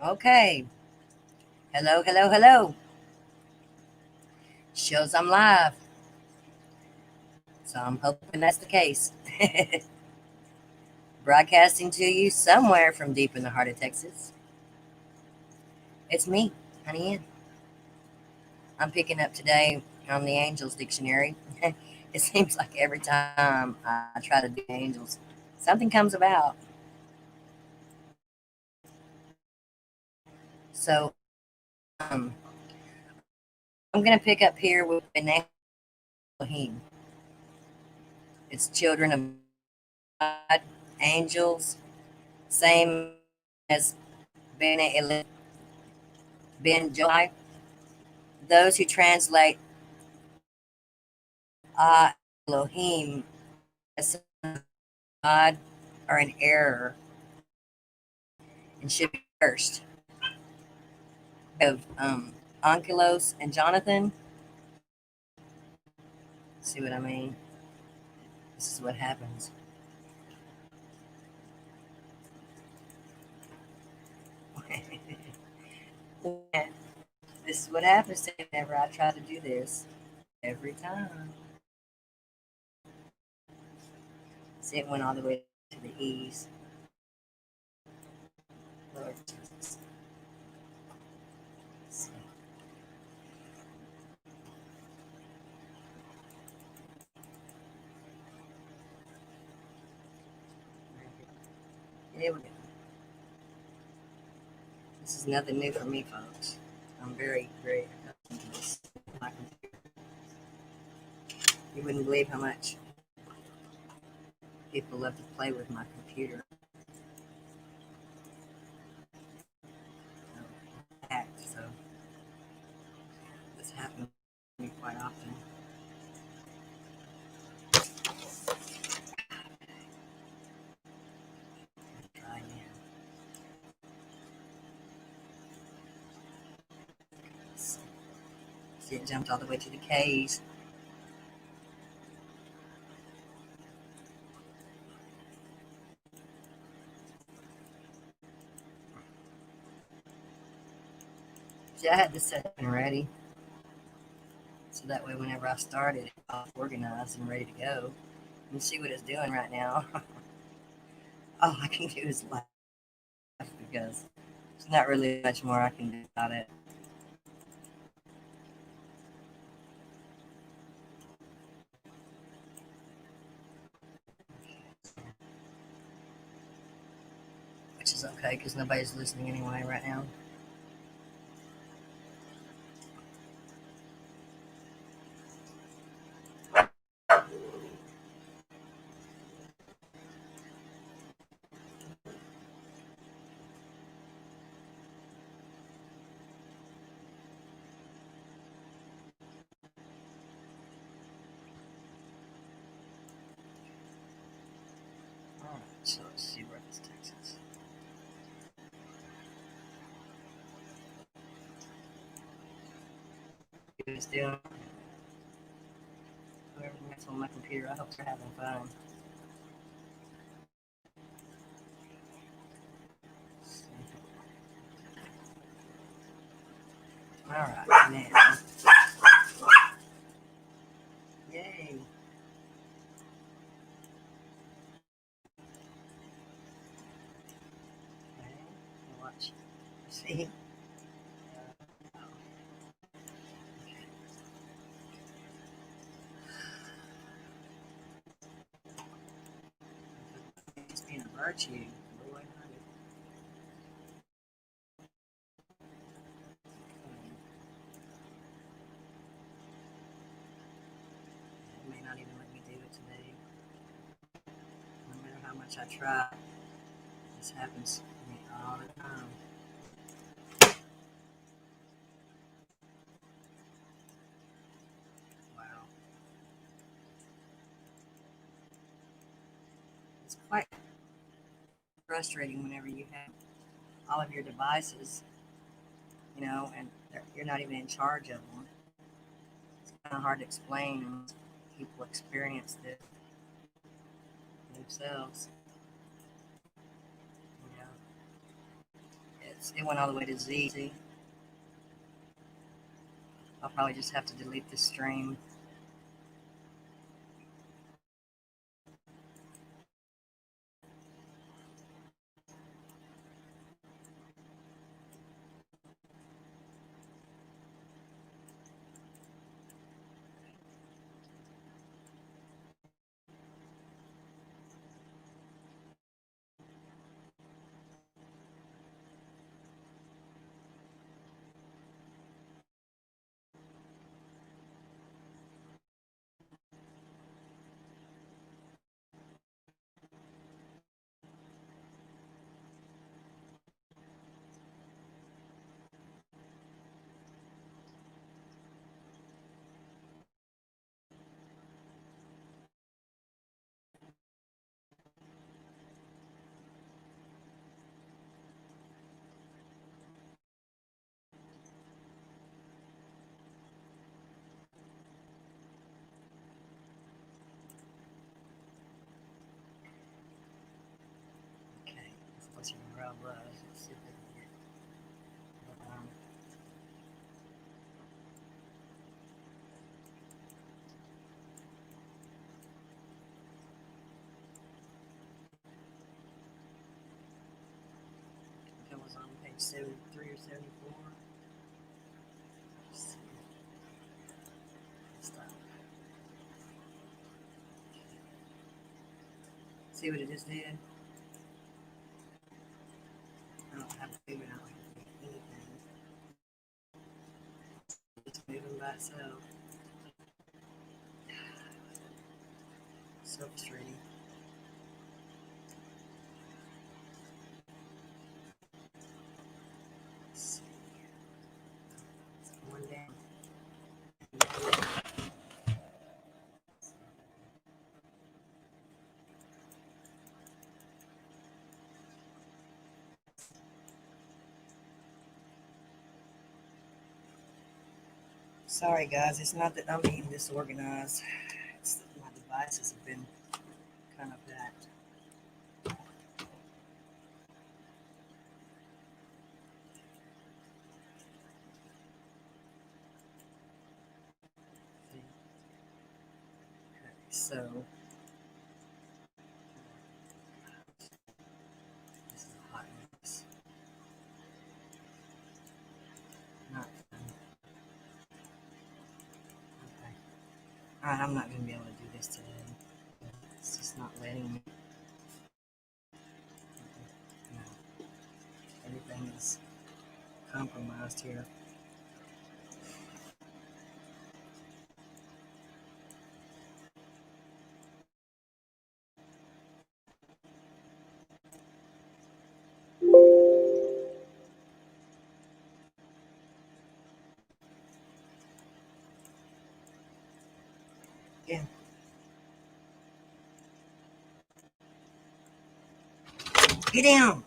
Okay. Hello, hello, hello. Shows I'm live. So I'm hoping that's the case. Broadcasting to you somewhere from deep in the heart of Texas. It's me, Honey Ann. I'm picking up today on the Angels Dictionary. It seems like every time I try to do angels, something comes about. So I'm going to pick up here with the name Elohim. It's children of God, angels, same as Bene Ben Jai. Those who translate Elohim as God are in error and should be cursed. Of Onkelos and Jonathan, see what I mean? This is what happens. This is what happens to me whenever I try to do this. Every time. See, it went all the way to the E's. Lord Jesus. Here we go. This is nothing new for me, folks. I'm very, very accustomed to this. You wouldn't believe how much people love to play with my computer. So this happens to me quite often. Try again. See, it jumped all the way to the K's. See, I had this set ready. So that way, whenever I started, I was organized and ready to go. You see what it's doing right now. All I can do is laugh because there's not really much more I can do about it. Which is okay because nobody's listening anyway right now. All right, so let's see where this takes us. It's doing whoever's on my computer. I hope they're having fun. All right, now. Yay. Okay, watch. See? It's being a virtue. Boy, honey. It may not even let me do it today. No matter how much I try, this happens to me all the time. Wow. It's quite frustrating whenever you have all of your devices, and you're not even in charge of them. It's kind of hard to explain unless people experience this themselves. You know, It went all the way to Z. See? I'll probably just have to delete this stream. Okay, let's see where I was. Let's see if I can get. Um, I was on page 73 or 74. Let's see. Stop. See what it just did? I don't have a favorite. I don't have anything. It's moving by itself. So frustrating. Let's see. It's going down. Sorry, guys. It's not that I'm being disorganized. It's that my devices have been kind of packed. Okay, so this is a hot mess. Not fun. Okay. Alright, I'm not going to be able to do this today. It's just not letting me. No. Everything is compromised here. Yeah. Get down!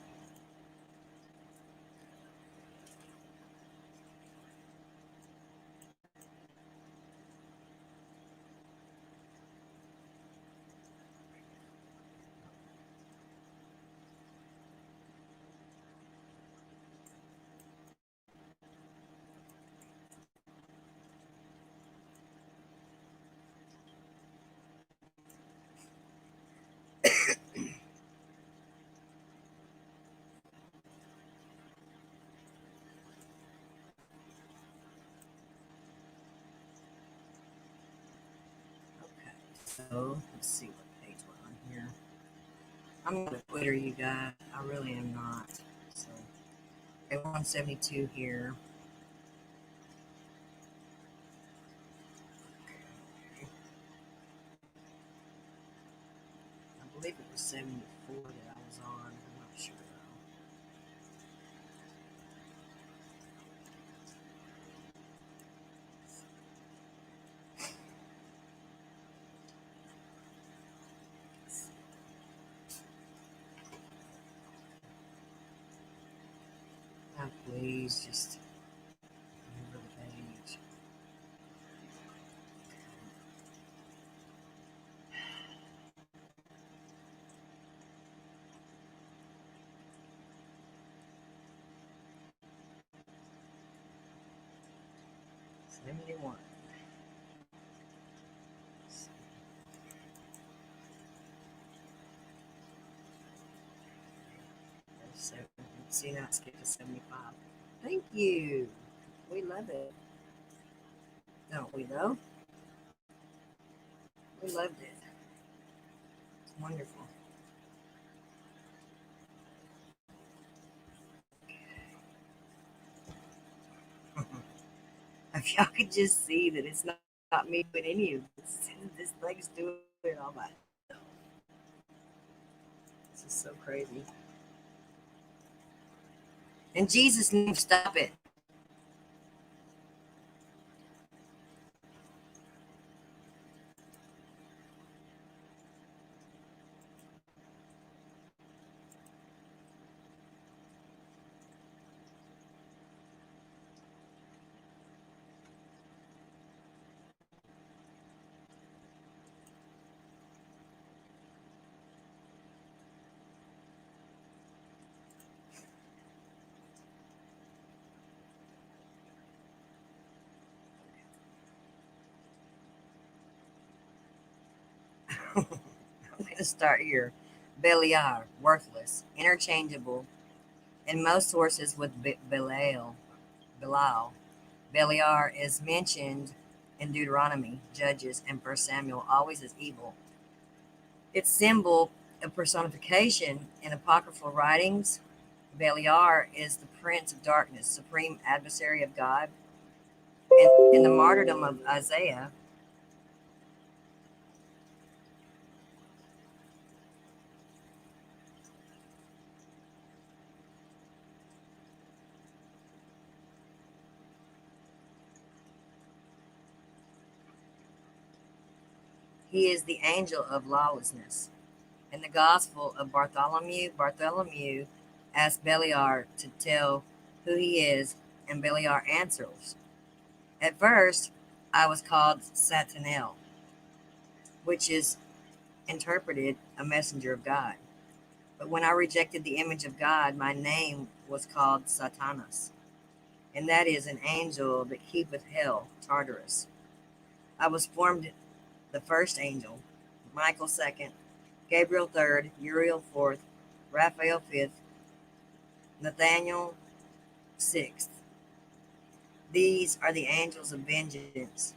Okay, so let's see what page we're on here. I'm not a quitter, you guys. I really am not. So, okay, we're on 72 here. I believe it was 74 that I was on. I'm not sure though. Now, please just remember the page. Limited one. So, see now it's skipped to 75. Thank you. We love it. Don't we though? We loved it. It's wonderful. If y'all could just see that it's not me doing any of this. This thing's doing it all by itself. This is so crazy. In Jesus' name, stop it. I'm going to start here. Beliar, worthless, interchangeable in most sources with Belial. Belial. Beliar is mentioned in Deuteronomy, Judges, and First Samuel always as evil. Its symbol of personification in apocryphal writings, Beliar is the prince of darkness, supreme adversary of God. In the martyrdom of Isaiah, he is the angel of lawlessness. In the Gospel of Bartholomew asks Beliar to tell who he is, and Beliar answers, "At first, I was called Satanel, which is interpreted a messenger of God. But when I rejected the image of God, my name was called Satanas, and that is an angel that keepeth hell, Tartarus. I was formed the first angel, Michael second, Gabriel third, Uriel fourth, Raphael fifth, Nathaniel sixth. These are the angels of vengeance."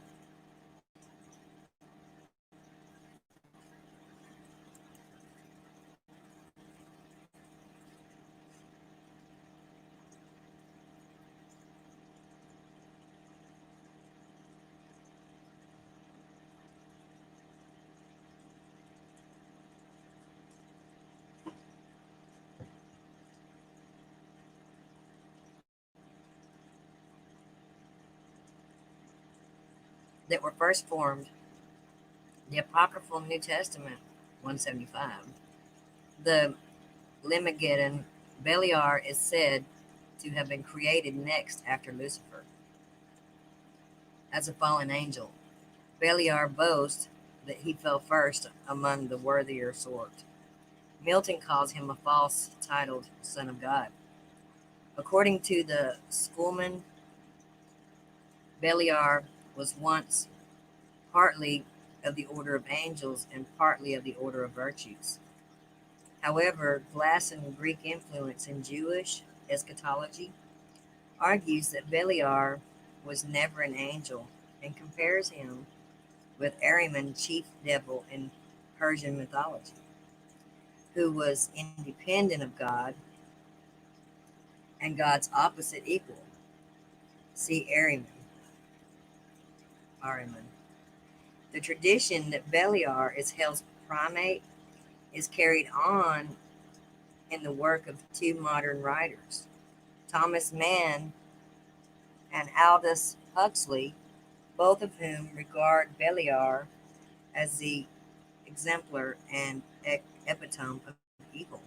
That were first formed. The Apocryphal New Testament, 175. The Limagedon, Beliar is said to have been created next after Lucifer as a fallen angel. Beliar boasts that he fell first among the worthier sort. Milton calls him a false titled Son of God. According to the Schoolman, Beliar was once partly of the order of angels and partly of the order of virtues. However, Glass and Greek influence in Jewish eschatology argues that Beliar was never an angel and compares him with Ahriman, chief devil in Persian mythology, who was independent of God and God's opposite equal. See Ahriman. The tradition that Beliar is hell's primate is carried on in the work of two modern writers, Thomas Mann and Aldous Huxley, both of whom regard Beliar as the exemplar and epitome of evil.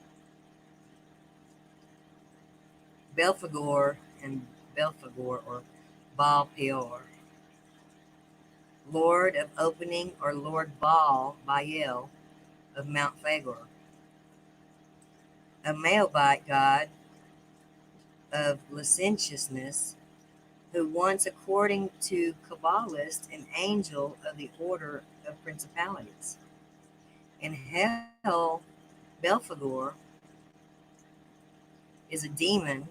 Belphegor and Belphegor, or Baal Peor, Lord of Opening, or Lord Baal of Mount Phagor, a Moabite god of licentiousness who once, according to Kabbalists, an angel of the order of principalities. In hell, Belphegor is a demon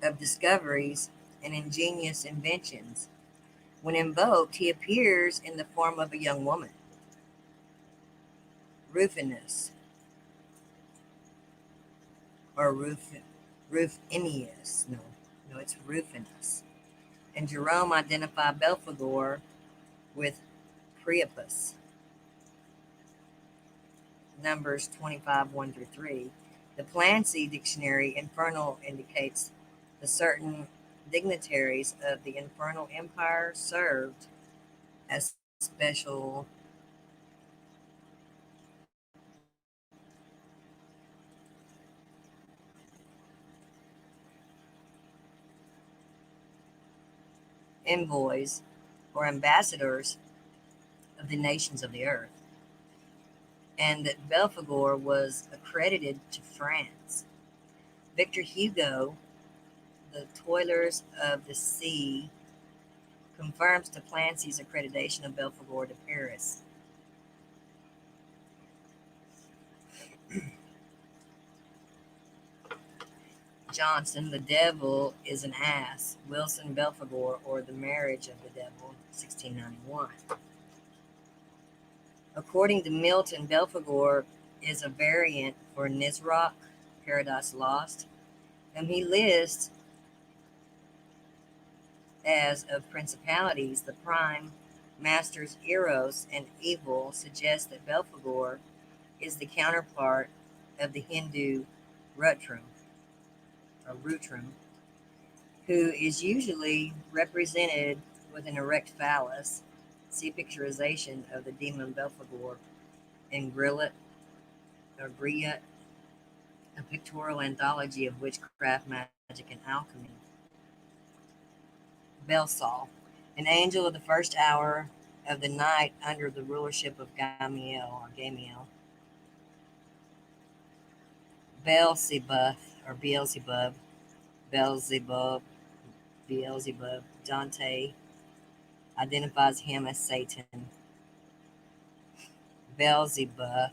of discoveries and ingenious inventions. When invoked, he appears in the form of a young woman, Rufinus, or Rufinius. No, it's Rufinus. And Jerome identified Belphegor with Priapus, Numbers 25, 1 through 3. The Plancy Dictionary, infernal, indicates the certain dignitaries of the infernal empire served as special envoys or ambassadors of the nations of the earth, and that Belphegor was accredited to France. Victor Hugo, The Toilers of the Sea, confirms to Plancy's accreditation of Belphegor to Paris. Johnson, The Devil is an Ass, Wilson Belphegor, or The Marriage of the Devil, 1691. According to Milton, Belphegor is a variant for Nisroch, Paradise Lost, whom he lists as of principalities. The prime masters Eros and evil suggest that Belphegor is the counterpart of the Hindu Rutram, who is usually represented with an erect phallus. See picturization of the demon Belphegor in Grillet or Griot, a pictorial anthology of witchcraft, magic, and alchemy. Belsal, an angel of the first hour of the night under the rulership of Gamiel. Beelzebub, or Beelzebub, Dante identifies him as Satan. Beelzebub,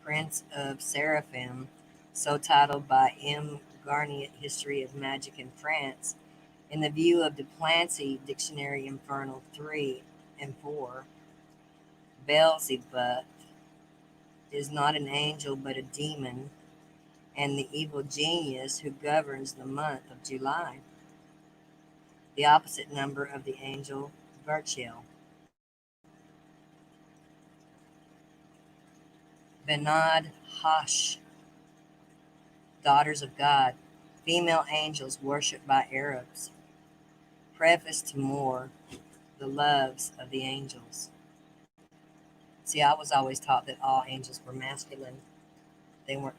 Prince of Seraphim, so titled by M. Garnier, History of Magic in France. In the view of the Plancy Dictionary, Infernal 3 and 4, Beelzebub is not an angel but a demon, and the evil genius who governs the month of July. The opposite number of the angel Castiel. Benad Hash, Daughters of God, female angels worshipped by Arabs. Preface to More, The Loves of the Angels. See, I was always taught that all angels were masculine. They weren't,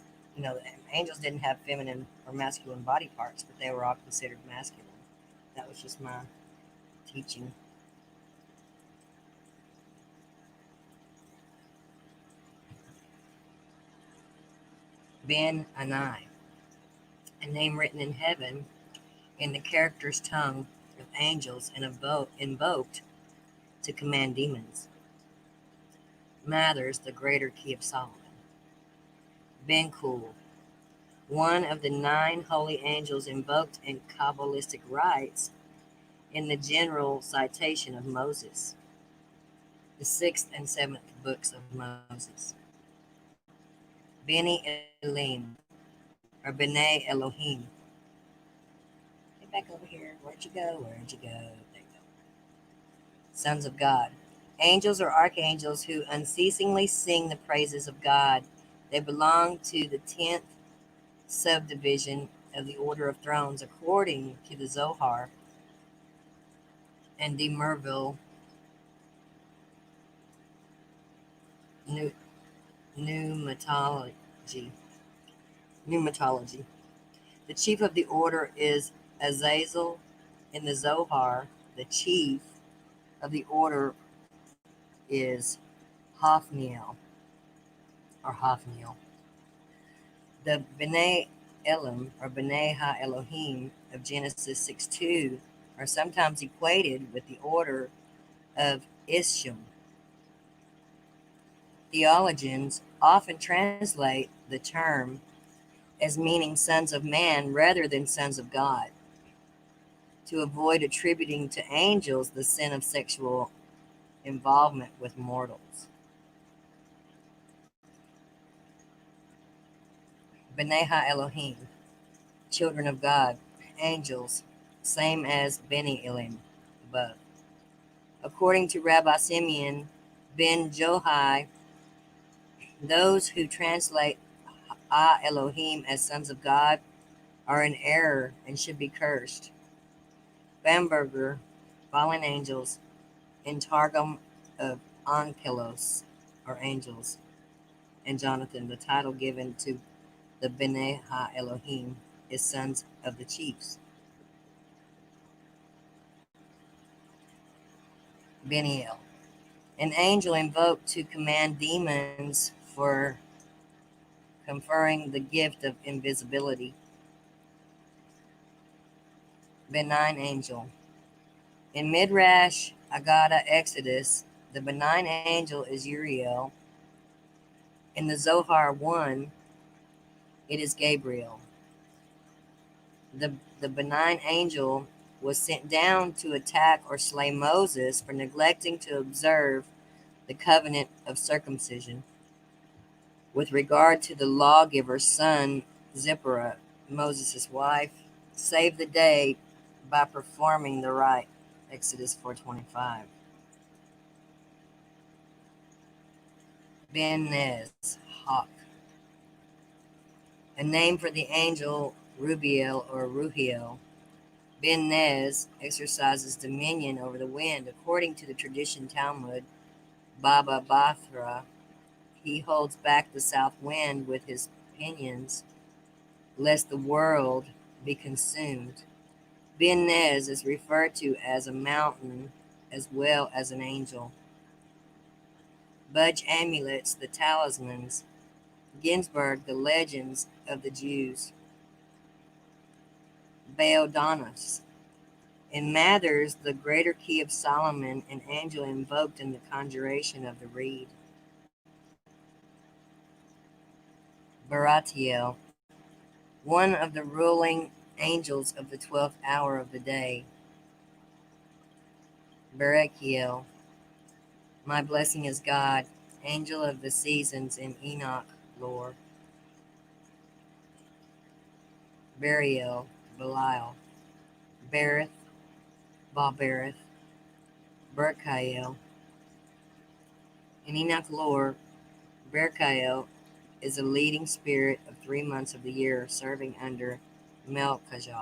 angels didn't have feminine or masculine body parts, but they were all considered masculine. That was just my teaching. Ben Anai, a name written in heaven in the character's tongue of angels and invoked to command demons. Mathers, the greater key of Solomon. Ben Kul, one of the 9 holy angels invoked in Kabbalistic rites in the general citation of Moses, the 6th and 7th books of Moses. Beni Elohim, or B'nai Elohim. Get back over here. Where'd you go? There you go. Sons of God. Angels or archangels who unceasingly sing the praises of God. They belong to the 10th subdivision of the Order of Thrones, according to the Zohar and de Merville Pneumatology. The chief of the order is Azazel. In the Zohar, the chief of the order is Hophniel, or Hophniel. The B'nai Elim, or B'nai Ha-Elohim of Genesis 6:2 are sometimes equated with the order of Ishim. Theologians often translate the term as meaning sons of man rather than sons of God, to avoid attributing to angels the sin of sexual involvement with mortals. B'nai Ha-Elohim, children of God, angels, same as Beni Elim above. According to Rabbi Simeon ben Johai, those who translate Ha-Elohim as sons of God are in error and should be cursed. Bamberger, fallen angels, in Targum of Ankelos, or angels, and Jonathan, the title given to the B'nai Ha-Elohim is sons of the chiefs. Beniel, an angel invoked to command demons for conferring the gift of invisibility. Benign angel. In Midrash, Agada, Exodus, the benign angel is Uriel. In the Zohar 1, it is Gabriel. The benign angel was sent down to attack or slay Moses for neglecting to observe the covenant of circumcision. With regard to the lawgiver's son, Zipporah, Moses' wife, saved the day by performing the rite. Exodus 4:25. Ben Nez, hawk. A name for the angel Rubiel or Ruhiel. Ben Nez exercises dominion over the wind. According to the tradition Talmud, Baba Bathra, he holds back the south wind with his pinions, lest the world be consumed. Ben Nez is referred to as a mountain as well as an angel. Budge amulets, the talismans. Ginsburg, the legends of the Jews. Baodonis. In Mathers, the greater key of Solomon, an angel invoked in the conjuration of the reed. Baratiel, one of the ruling angels of the 12th hour of the day. Berechiel, my blessing is God, angel of the seasons in Enoch lore. Buriel, Belial. Berith, Balberith, Berkael. In Enoch lore, Berkael is a leading spirit of 3 months of the year, serving under Melchizedek.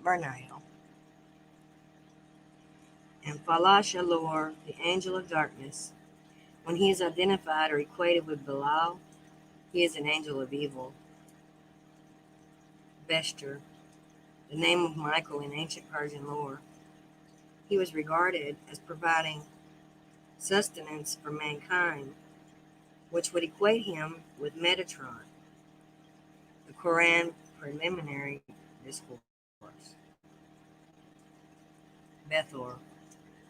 Berniel. And Falasha lore, the angel of darkness. When he is identified or equated with Belial, he is an angel of evil. Bester, the name of Michael in ancient Persian lore. He was regarded as providing sustenance for mankind, which would equate him with Metatron, the Quran preliminary discourse. Bethor,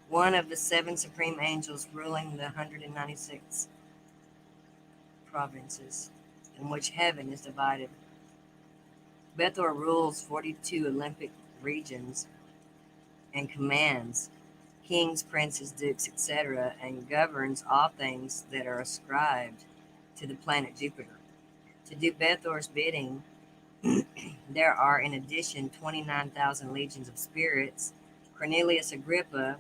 one of the 7 supreme angels ruling the 196 provinces in which heaven is divided. Bethor rules 42 Olympic regions and commands kings, princes, dukes, etc., and governs all things that are ascribed to the planet Jupiter. To do Bethor's bidding, there are in addition 29,000 legions of spirits. Cornelius Agrippa,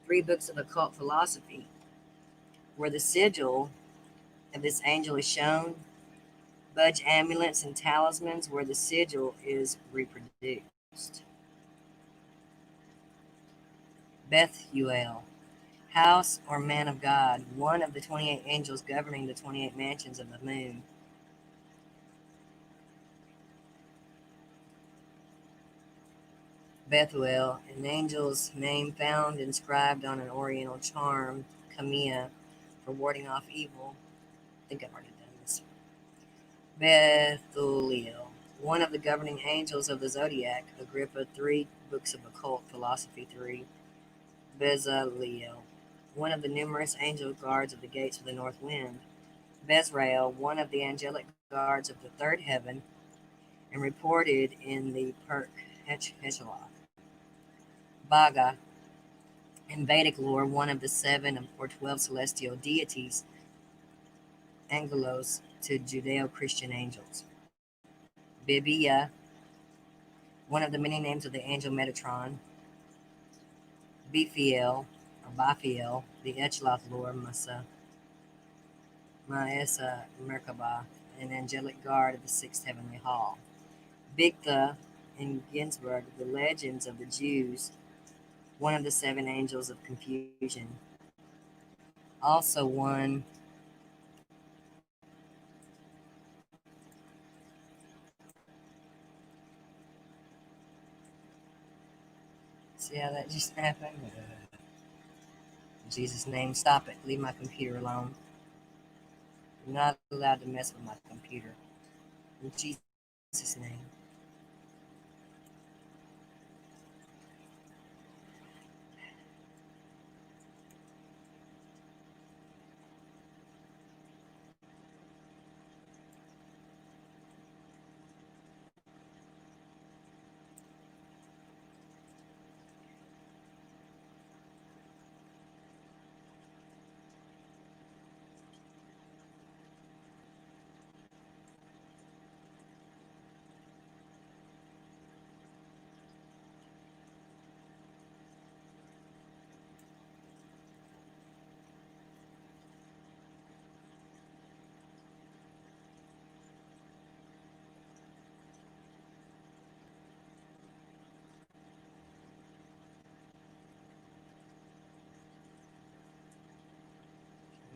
3 books of occult philosophy, where the sigil of this angel is shown, Budge amulets and talismans where the sigil is reproduced. Bethuel, House or man of God, one of the 28 angels governing the 28 mansions of the moon. Bethuel, an angel's name found inscribed on an oriental charm, Kamia, for warding off evil. I think I've already done this. Bethuel, one of the governing angels of the zodiac, Agrippa 3, Books of Occult Philosophy 3. Bezaleel, one of the numerous angel guards of the gates of the north wind. Bezrael, one of the angelic guards of the third heaven, and reported in the Perk Heshalah. Baga, in Vedic lore, one of the 7 or 12 celestial deities, angelos to Judeo-Christian angels. Bibia, one of the many names of the angel Metatron. Bephiel, or Baphiel, the Echelon lore, Maesa Merkabah, an angelic guard of the sixth heavenly hall. Bigtha in Ginsburg, the legends of the Jews, one of the 7 angels of confusion. Also one see how that just happened? In Jesus' name, stop it. Leave my computer alone. You're not allowed to mess with my computer. In Jesus' name.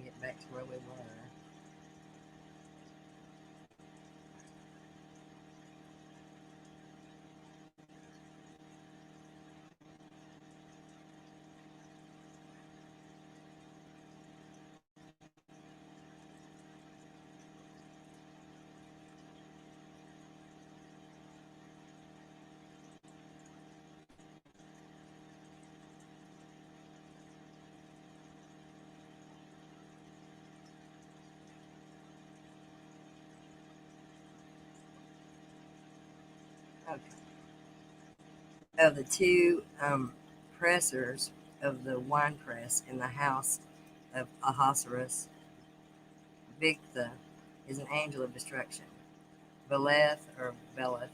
Get back to where we were. Okay. Of the 2 pressers of the wine press in the house of Ahasuerus, Bigtha is an angel of destruction. Beleth or Beleth,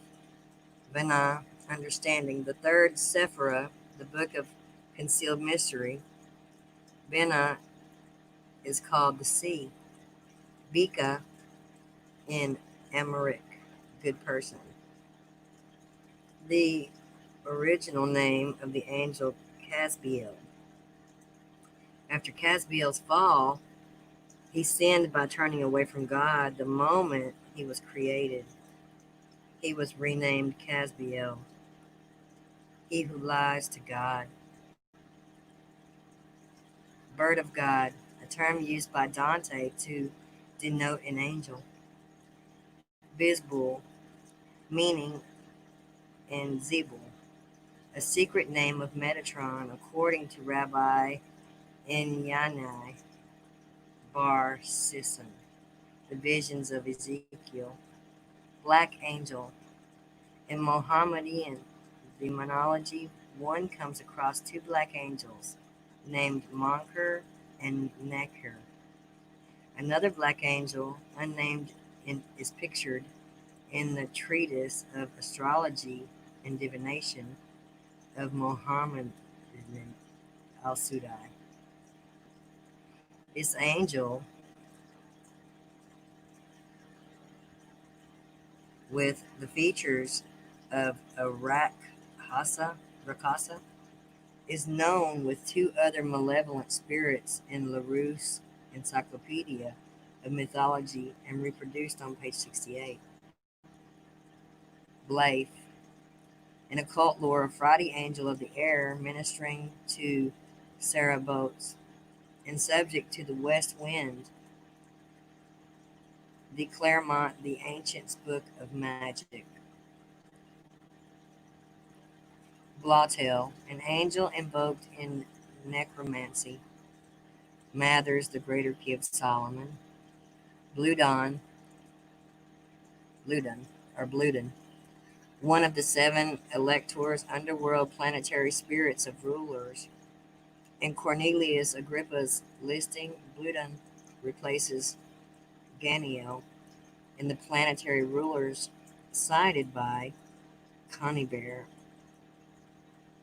Benah, understanding. The third Sephirah, the book of concealed mystery. Benah is called the sea. Bika in Amharic, good person. The original name of the angel Castiel. After Castiel's fall, he sinned by turning away from God the moment he was created. He was renamed Castiel, he who lies to God. Bird of God, a term used by Dante to denote an angel. Bizbul, meaning in Zebul, a secret name of Metatron, according to Rabbi Inyanai Bar Sisson. The visions of Ezekiel. Black angel. In Mohammedan demonology, one comes across 2 black angels named Munkar and Nakir. Another black angel, unnamed, is pictured in the treatise of astrology and divination of Muhammad al-Sudai. This angel, with the features of a Rakasa, is known with two other malevolent spirits in LaRousse Encyclopedia of Mythology and reproduced on page 68. Blythe, an occult lore, a Friday angel of the air ministering to Sarabots and subject to the west wind. The Claremont, the Ancients Book of Magic. Blautel, an angel invoked in necromancy. Mathers, the greater key of Solomon. Bludon, Bludon, one of the seven electors, underworld planetary spirits of rulers. In Cornelius Agrippa's listing, Bludon replaces Ganiel in the planetary rulers cited by Conybeare,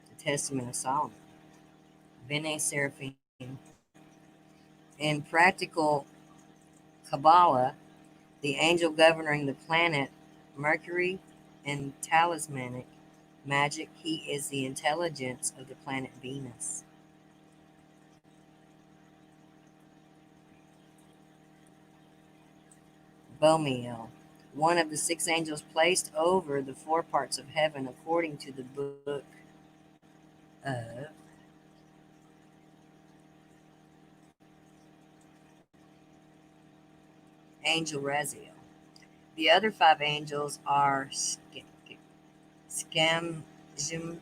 the Testament of Solomon. Bene Seraphim. In practical Kabbalah, the angel governing the planet Mercury, in talismanic magic, he is the intelligence of the planet Venus. Bomiel, one of the six angels placed over the four parts of heaven according to the book of Angel Raziel. The other five angels are Scamjim,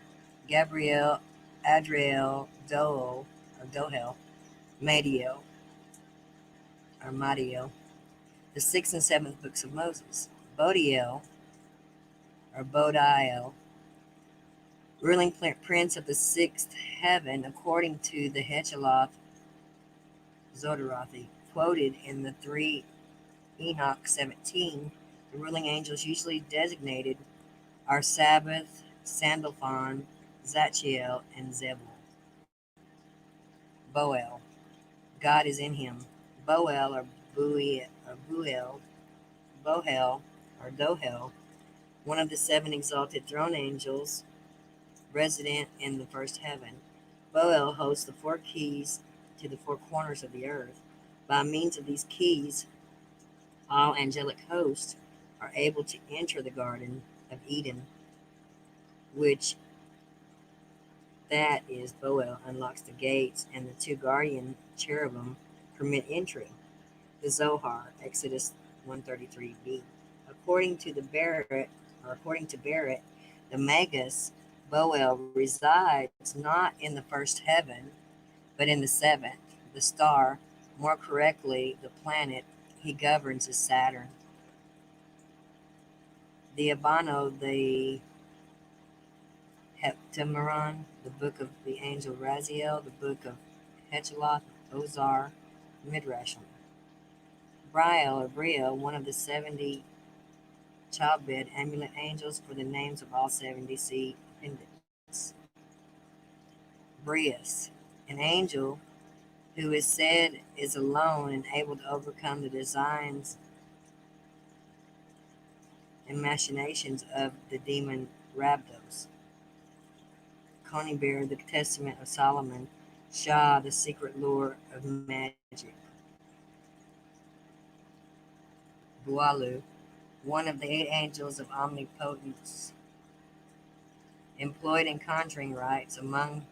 Gabriel, Adriel, Dohel, Madiel, the sixth and seventh books of Moses. Bodiel, ruling prince of the sixth heaven, according to the Hechaloth Zodarothi, quoted in the 3 Enoch 17. The ruling angels usually designated are Sabbath, Sandalphon, Zachiel, and Zebul. Boel, God is in him. Boel or Bohel or Dohel, one of the seven exalted throne angels resident in the first heaven. Boel holds the four keys to the four corners of the earth. By means of these keys, all angelic hosts are able to enter the Garden of Eden, which that is Boel unlocks the gates, and the two guardian cherubim permit entry. The Zohar, Exodus 133b. According to Barrett, the Magus Boel resides not in the first heaven, but in the seventh. The star, more correctly, the planet he governs is Saturn. The Abano, the Heptameron, the book of the angel Raziel, the book of Hechaloth, Ozar, Midrash. Briel, one of the 70 childbed amulet angels for the names of all 70 seed appendants. Brius, an angel who is said is alone and able to overcome the designs and machinations of the demon Rabdos. Conybeare, the Testament of Solomon. Shah, the secret lore of magic. Bualu, one of the 8 angels of omnipotence, employed in conjuring rites. Among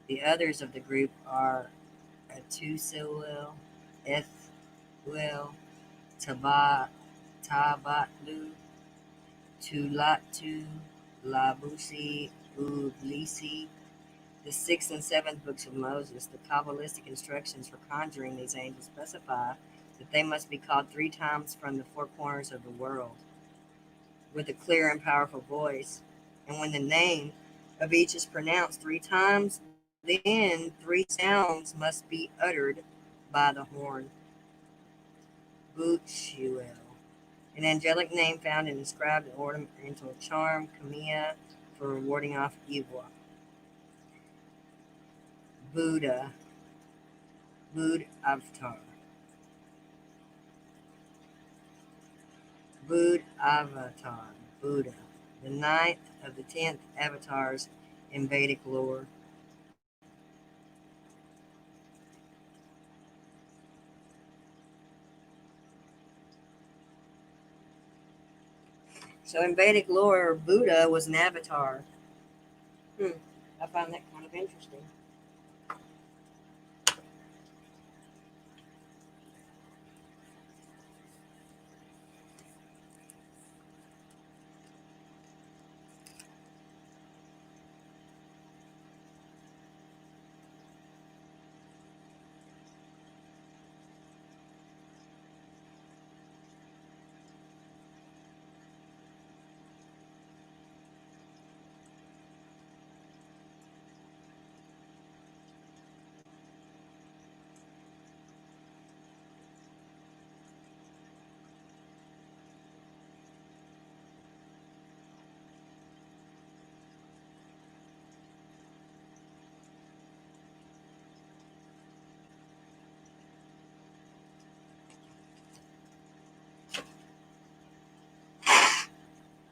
the others of the group are Atusilel, Ethuel, Tabatlu, Tulatu, Labusi, Ublisi. The sixth and seventh books of Moses, the Kabbalistic instructions for conjuring these angels specify that they must be called 3 times from the 4 corners of the world with a clear and powerful voice. And when the name of each is pronounced 3 times, then 3 sounds must be uttered by the horn. Buchuel, an angelic name found and inscribed in ornamental charm, Kamia, for warding off evil. Bud Avatar. Buddha, the 9th of the 10th avatars in Vedic lore. So in Vedic lore, Buddha was an avatar. I find that kind of interesting.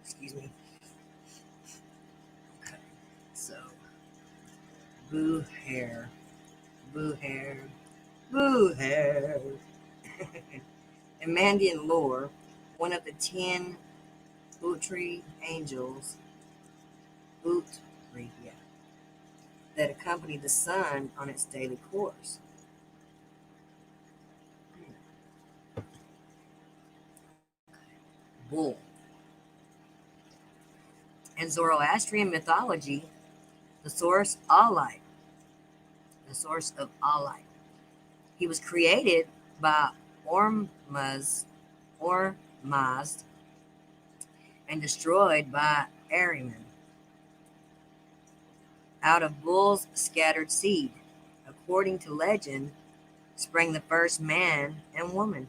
Excuse me. Okay. So, boo hair. Boo hair. Boo hair. In Mandean lore, one of the 10 Utri angels, Utri, yeah, that accompany the sun on its daily course. Bull. In Zoroastrian mythology, the source all light, the source of all light. He was created by Ormazd, and destroyed by Ahriman. Out of Bull's scattered seed, according to legend, sprang the first man and woman.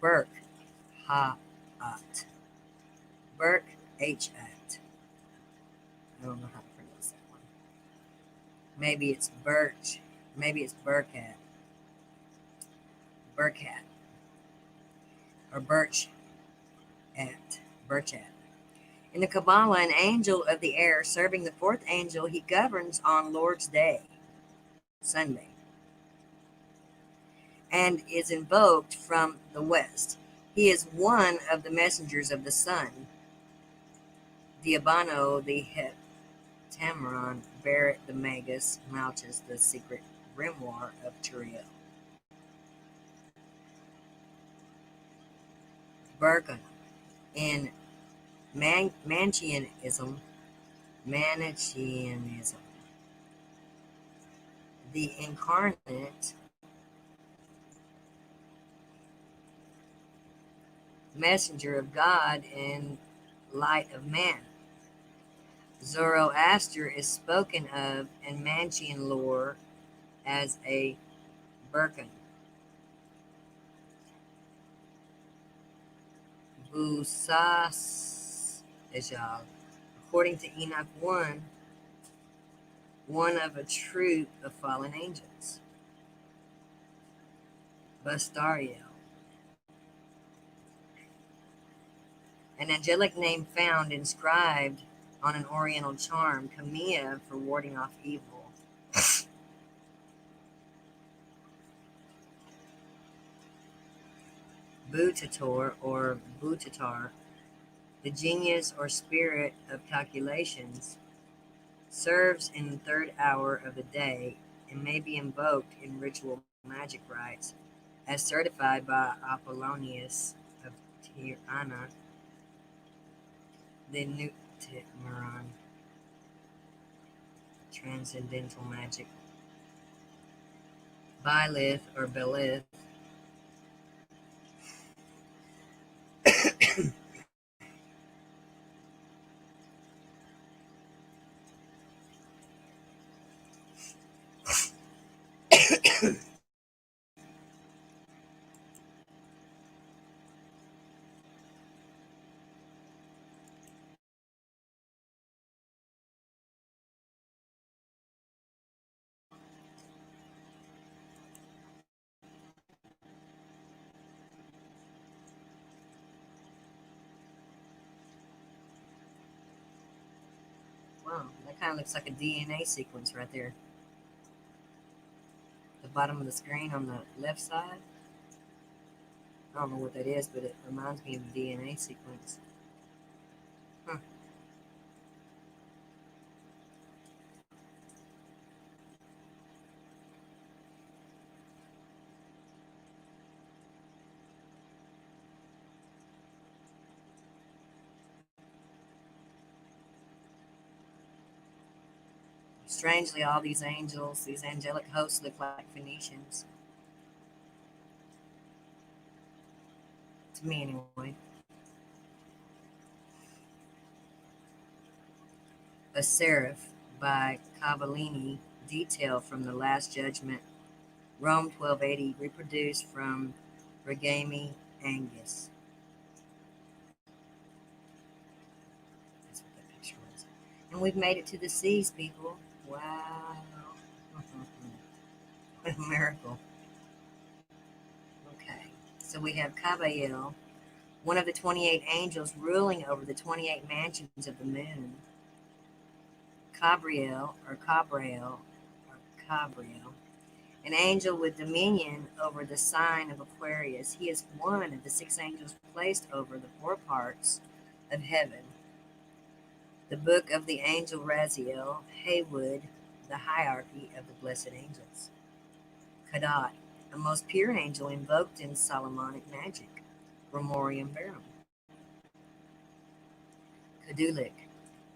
Burke Ha-at. Burke H-at. I don't know how to pronounce that one. Maybe it's Birch. Maybe it's Burkhat. Burkhat. Or Birch at. Birchat. In the Kabbalah, an angel of the air serving the fourth angel, he governs on Lord's Day, Sunday, and is invoked from the west. He is one of the messengers of the sun. The Abano, the Heptameron, Barrett, the Magus, Malchus, the secret grimoire of Turiel. Bergen. In Manichaeism, the incarnate messenger of God and light of man. Zoroaster is spoken of in Manichaean lore as a Birkin. Busas Ejal. According to Enoch 1, one of a troop of fallen angels. Bastariel. An angelic name found inscribed on an oriental charm, Camilla, for warding off evil. Butator or Butatar, the genius or spirit of calculations, serves in the third hour of the day and may be invoked in ritual magic rites, as certified by Apollonius of Tirana, the Newtimeron, transcendental magic. Bylith or Belith, wow, that kind of looks like a DNA sequence right there. The bottom of the screen on the left side. I don't know what that is, but it reminds me of the DNA sequence. Huh. Strangely, all these angels, these angelic hosts, look like Phoenicians. To me, anyway. A Seraph by Cavallini, detail from the Last Judgment, Rome 1280, reproduced from Regami Angus. That's what that picture was. And we've made it to the seas, people. Wow. What a miracle. Okay. So we have Castiel, one of the 28 angels ruling over the 28 mansions of the moon. Cabriel, an angel with dominion over the sign of Aquarius. He is one of the 6 angels placed over the 4 parts of heaven. The book of the angel Raziel, Haywood, the hierarchy of the blessed angels. Kadat, a most pure angel invoked in Solomonic magic, Grimorium Verum. Cadulic,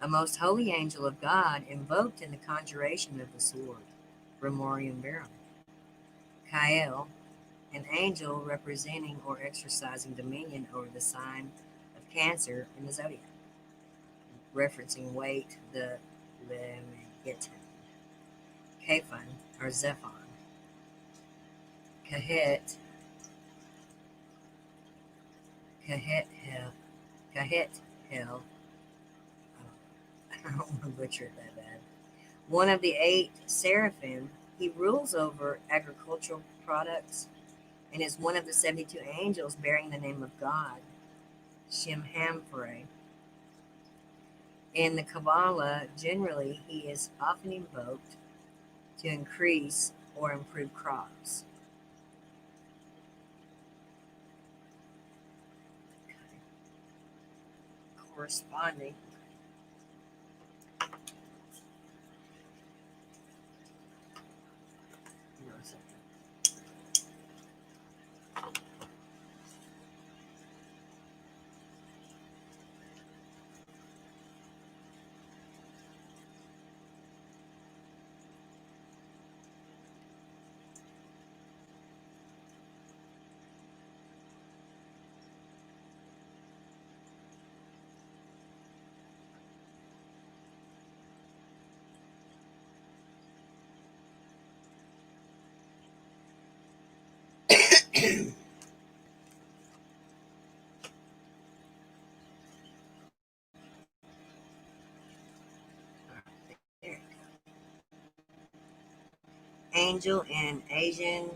a most holy angel of God invoked in the conjuration of the sword, Grimorium Verum. Castiel, an angel representing or exercising dominion over the sign of Cancer in the zodiac, referencing weight, the Lemegeton. Caphan, or Zephon. Kahet, Hel, I don't want to butcher it that bad. One of the 8 seraphim, he rules over agricultural products and is one of the 72 angels bearing the name of God, Shemhampre. In the Kabbalah, generally, he is often invoked to increase or improve crops. Corresponding. Angel in Asian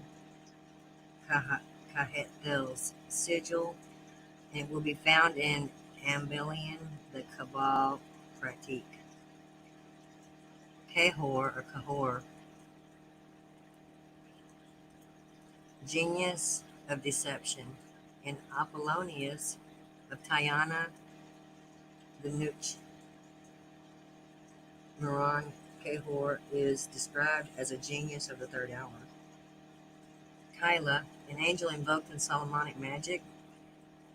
Cahethel's sigil, and it will be found in Ambelian, the Kabbalah Pratique. Kahor, genius of deception, and Apollonius of Tyana, the Nuch. Moran Kahor is described as a genius of the 3rd hour. Kyla, an angel invoked in Solomonic magic.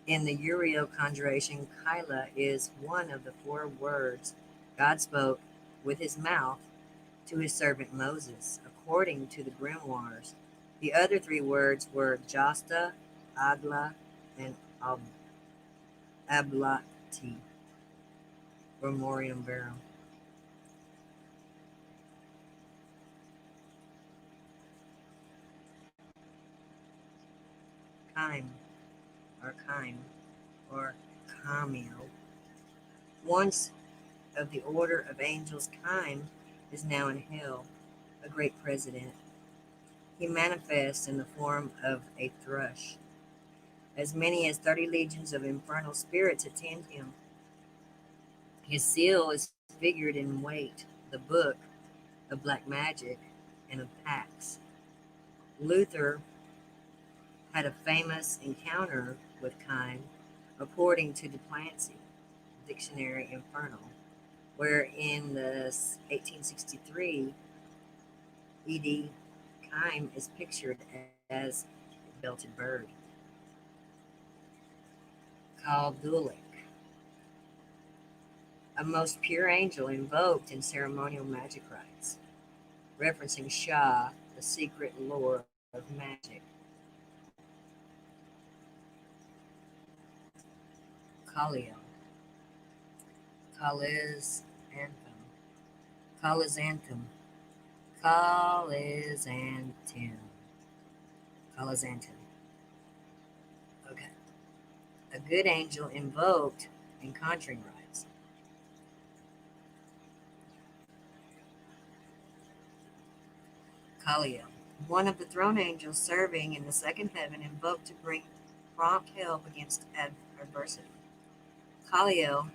In the Uriel conjuration, Kyla is one of the 4 words God spoke with his mouth to his servant Moses, according to the grimoires. The other 3 words were Josta, Agla, and Ablati, Grimorium Verum. Chaim, or Camiel, once of the order of angels. Chaim is now in hell, a great president. He manifests in the form of a thrush. As many as 30 legions of infernal spirits attend him. His seal is figured in weight, the book of black magic, and of Pax. Luther had a famous encounter with Cain, according to Duplancy, Dictionary Infernal, where in the 1863 E.D. Cain is pictured as a belted bird, called Dulik, a most pure angel invoked in ceremonial magic rites, referencing Shah, the secret lore of magic. Castiel, Calisanthem, Calisanthem, Calisanthem, Calisanthem. Okay. A good angel invoked in conjuring rites. Castiel, one of the throne angels serving in the second heaven, invoked to bring prompt help against adversity. Castiel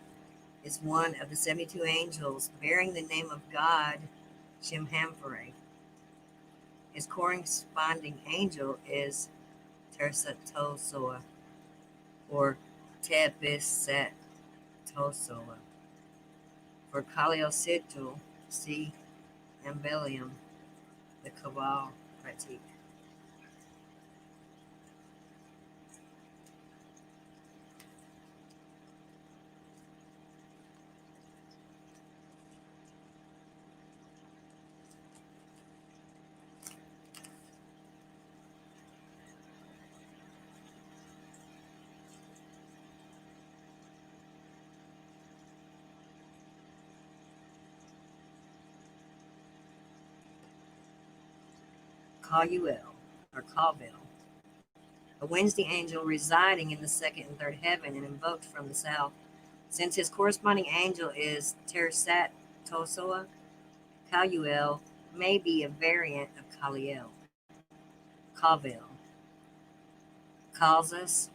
is one of the 72 angels bearing the name of God Shemhamphorai. His corresponding angel is Tersatosoa or Tebisetosoa. For Castiel Situl, see Ambelium, the Kabal Pratik. Caluel, or Calvel, a Wednesday angel residing in the second and third heaven and invoked from the south. Since his corresponding angel is Tersat Tosoa, Caluel may be a variant of Castiel. Calvel, Causus,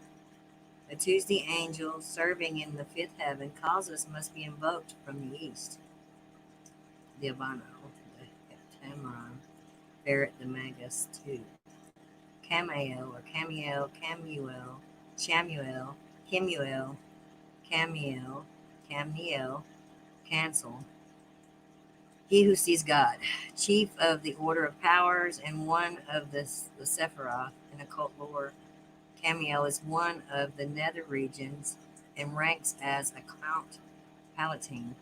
a Tuesday angel serving in the fifth heaven. Causus must be invoked from the east. Diabano, the Heptameron, Barrett the Magus 2. Camiel, or Camiel, Camuel, Shamuel, Kemuel, Camniel, Cancel. He who sees God, chief of the order of powers and one of the Sephiroth in occult lore. Camiel is one of the nether regions and ranks as a Count Palatine.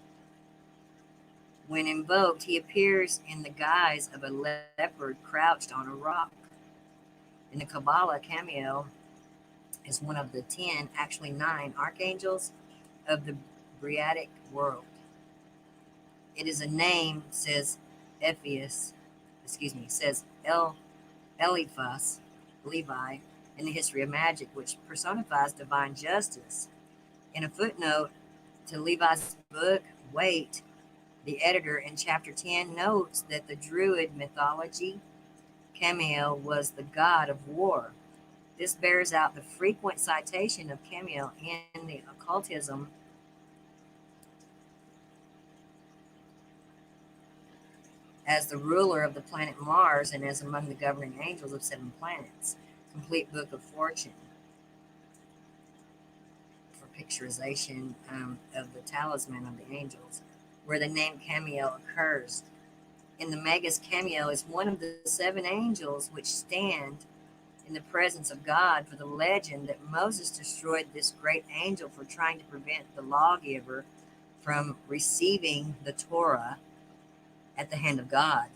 When invoked, he appears in the guise of a leopard crouched on a rock. In the Kabbalah, Camiel is one of the 10, actually 9, archangels of the Briatic world. It is a name, says Eliphas, Levi, in the history of magic, which personifies divine justice. In a footnote to Levi's book, Wait, the editor in chapter 10 notes that the Druid mythology, Camiel was the god of war. This bears out the frequent citation of Camiel in the occultism as the ruler of the planet Mars and as among the governing angels of 7 planets. Complete Book of Fortune for picturization of the talisman of the angels, where the name Camiel occurs. In the Magus, Camiel is one of the 7 angels which stand in the presence of God, for the legend that Moses destroyed this great angel for trying to prevent the lawgiver from receiving the Torah at the hand of God.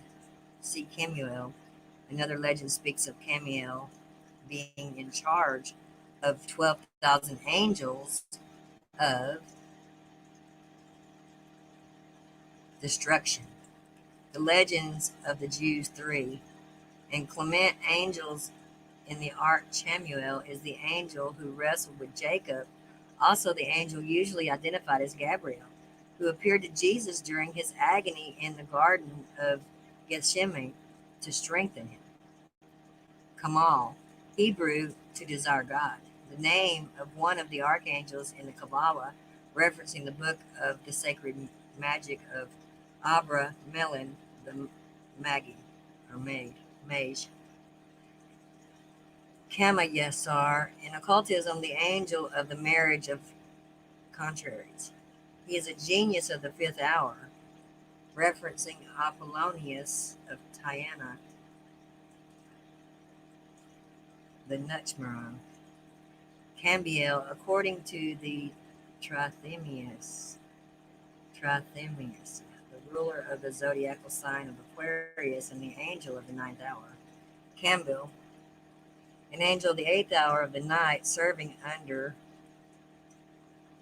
See Kemuel. Another legend speaks of Camiel being in charge of 12,000 angels of destruction. The legends of the Jews 3 and Clement angels in the Ark Chamuel is the angel who wrestled with Jacob, also the angel usually identified as Gabriel, who appeared to Jesus during his agony in the Garden of Gethsemane to strengthen him. Kamal, Hebrew, to desire God, the name of one of the archangels in the Kabbalah, referencing the book of the sacred magic of Abra Melin, the Magi, or Mage. Kama Yesar, in occultism, the angel of the marriage of contraries. He is a genius of the fifth hour, referencing Apollonius of Tyana, the Nutchmaron. Cambiel, according to the Trithemius, the ruler of the zodiacal sign of Aquarius and the angel of the ninth hour. Cambil, an angel of the eighth hour of the night, serving under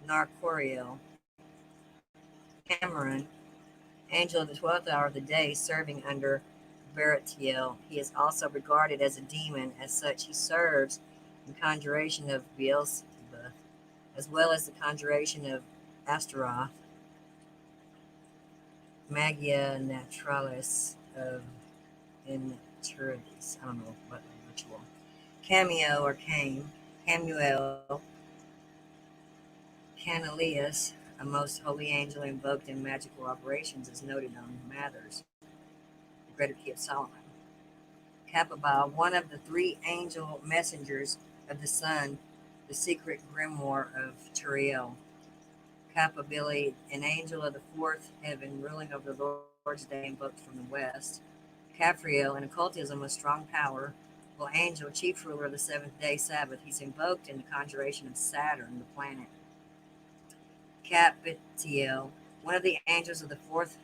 Narcoriel. Cameron, angel of the 12th hour of the day, serving under Beratiel. He is also regarded as a demon. As such, he serves in conjuration of Beelzebub, as well as the conjuration of Astaroth, Magia Naturalis of Inturides. I don't know what ritual. Cameo or Camuel, Canalius, a most holy angel invoked in magical operations, is noted on Mathers, the Greater Key of Solomon. Capabal, one of the three angel messengers of the sun, the secret grimoire of Turiel. Capabili, an angel of the fourth heaven, ruling over the Lord's day, invoked from the west. Caphriel, in occultism, a strong power, angel, chief ruler of the seventh day Sabbath. He's invoked in the conjuration of Saturn, the planet. Capitiel, one of the angels of the fourth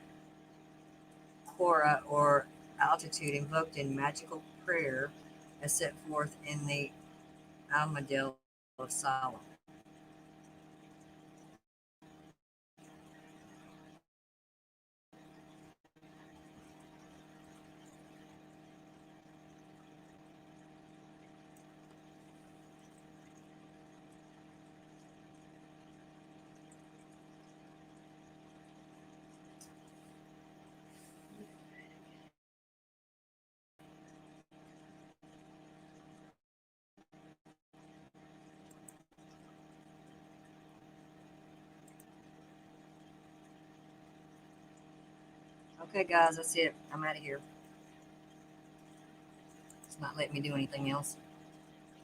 Cora or altitude, invoked in magical prayer, as set forth in the Almadel of Solomon. Okay, guys, that's it. I'm out of here. It's not letting me do anything else.